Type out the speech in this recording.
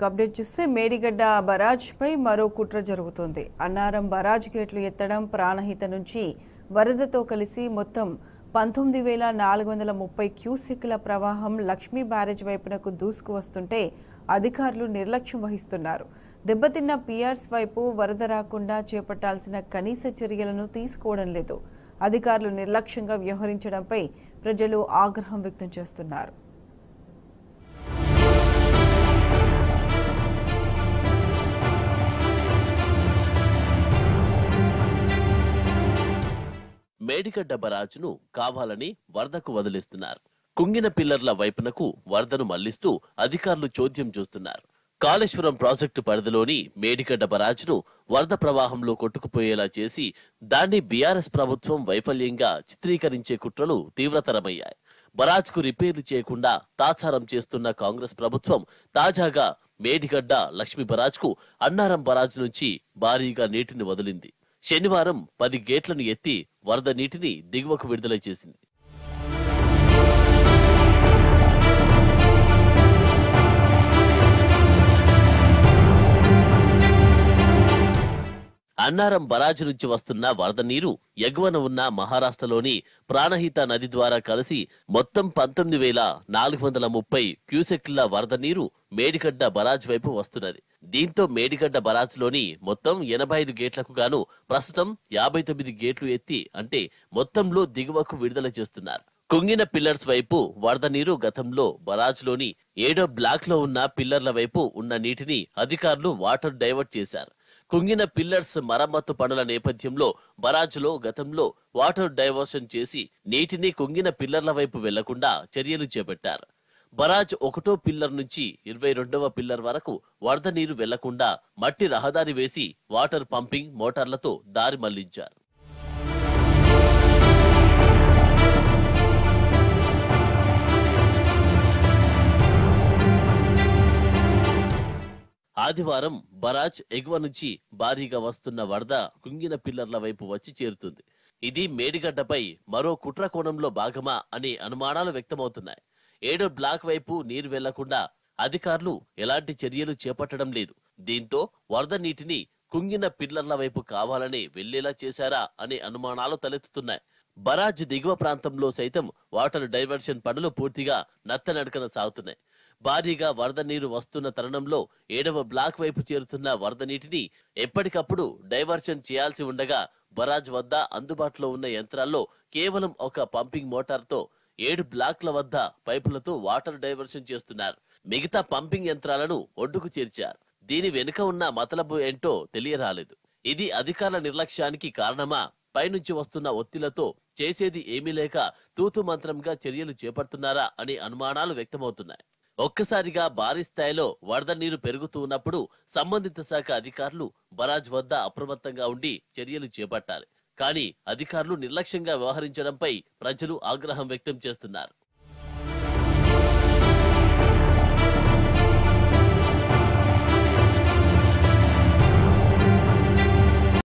Update చూస్తే Medigadda barrage పై మరో కుట్ర జరుగుతోంది. అన్నారం బరాజ్ గేట్లు ఎత్తడం, ప్రాణహిత నుంచి వరదతో కలిసి మొత్తం 19,430 క్యూసెక్ల ప్రవాహం లక్ష్మీ బ్యారేజ్ వైపునకు దూసుకు వస్తుంటే అధికారులు నిర్లక్ష్యం వహిస్తున్నారు. దెబ్బతిన్న పియర్స్ వైపు వరద రాకుండా చేపట్టాల్సిన కనీస చర్యలను తీసుకోవడం లేదు. అధికారులు నిర్లక్ష్యంగా వ్యవహరించడంపై ప్రజలు ఆగ్రహం వ్యక్తం చేస్తున్నారు. మేడిగడ్డ బరాజ్ను కావాలని వరదకు వదిలేస్తున్నారు. కుంగిన పిల్లర్ల వైపునకు వరదను మళ్లిస్తూ అధికారులు చోద్యం చూస్తున్నారు. కాళేశ్వరం ప్రాజెక్టు పరిధిలోని మేడిగడ్డ బరాజ్ను వరద ప్రవాహంలో కొట్టుకుపోయేలా చేసి దాన్ని బీఆర్ఎస్ ప్రభుత్వం వైఫల్యంగా చిత్రీకరించే కుట్రలు తీవ్రతరమయ్యాయి. బరాజ్కు రిపేర్లు చేయకుండా తాచారం చేస్తున్న కాంగ్రెస్ ప్రభుత్వం తాజాగా మేడిగడ్డ లక్ష్మీ బరాజ్కు అన్నారం బరాజ్ నుంచి భారీగా నీటిని వదిలింది. శనివారం 10 గేట్లను ఎత్తి వరద నీటిని దిగువకు విడుదల చేసింది. అన్నారం బరాజ్ నుంచి వస్తున్న వరద నీరు ఎగువన ఉన్న మహారాష్ట్రలోని ప్రాణహిత నది ద్వారా కలిసి మొత్తం 19,430 క్యూసెక్ల వరద నీరు మేడిగడ్డ బరాజ్ వైపు వస్తున్నది. దీంతో మేడిగడ్డ బరాజ్ లోని మొత్తం 85 గేట్లకు గాను ప్రస్తుతం 59 గేట్లు ఎత్తి అంటే మొత్తంలో దిగువకు విడుదల చేస్తున్నారు. కుంగిన పిల్లర్స్ వైపు వరద నీరు గతంలో బరాజ్ లోని 7వ బ్లాక్ లో ఉన్న పిల్లర్ల వైపు ఉన్న నీటిని అధికారులు వాటర్ డైవర్ట్ చేశారు. కుంగిన పిల్లర్స్ మరమ్మతు పనుల నేపథ్యంలో బరాజ్లో గతంలో వాటర్ డైవర్షన్ చేసి నీటిని కుంగిన పిల్లర్ల వైపు వెళ్లకుండా చర్యలు చేపట్టారు. బరాజ్ 1వ పిల్లర్ నుంచి 22వ పిల్లర్ వరకు వరద నీరు వెళ్లకుండా మట్టి రహదారి వేసి వాటర్ పంపింగ్ మోటార్లతో దారి మళ్లించారు. ఆదివారం బరాజ్ ఎగువ నుంచి భారీగా వస్తున్న వరద కుంగిన పిల్లర్ల వైపు వచ్చి చేరుతుంది. ఇది మేడిగడ్డపై మరో కుట్ర కోణంలో భాగమా అనే అనుమానాలు వ్యక్తమవుతున్నాయి. 7వ బ్లాక్ వైపు నీరు వెళ్లకుండా అధికారులు ఎలాంటి చర్యలు చేపట్టడం లేదు. దీంతో వరద నీటిని కుంగిన పిల్లర్ల వైపు కావాలనే వెళ్లేలా చేశారా అనే అనుమానాలు తలెత్తుతున్నాయి. బరాజ్ దిగువ ప్రాంతంలో సైతం వాటర్ డైవర్షన్ పనులు పూర్తిగా నత్తనడకన సాగుతున్నాయి. భారీగా వరద నీరు వస్తున్న తరుణంలో 7వ బ్లాక్ వైపు చేరుతున్న వరద నీటిని ఎప్పటికప్పుడు డైవర్షన్ చేయాల్సి ఉండగా బరాజ్ వద్ద అందుబాటులో ఉన్న యంత్రాల్లో కేవలం ఒక పంపింగ్ మోటార్తో 7 బ్లాక్ల వద్ద పైపులతో వాటర్ డైవర్షన్ చేస్తున్నారు. మిగతా పంపింగ్ యంత్రాలను ఒడ్డుకు చేర్చారు. దీని వెనుక ఉన్న మతలబు ఏంటో తెలియరాలేదు. ఇది అధికారుల నిర్లక్ష్యానికి కారణమా, పైనుంచి వస్తున్న ఒత్తిళ్లతో చేసేది ఏమీ లేక తూతు మంత్రంగా చర్యలు చేపడుతున్నారా అనే అనుమానాలు వ్యక్తమవుతున్నాయి. ఒక్కసారిగా భారీ స్థాయిలో వరద నీరు పెరుగుతూ ఉన్నప్పుడు సంబంధిత శాఖ అధికారులు బరాజ్ వద్ద అప్రమత్తంగా ఉండి చర్యలు చేపట్టాలి. కానీ అధికారులు నిర్లక్ష్యంగా వ్యవహరించడంపై ప్రజలు ఆగ్రహం వ్యక్తం చేస్తున్నారు.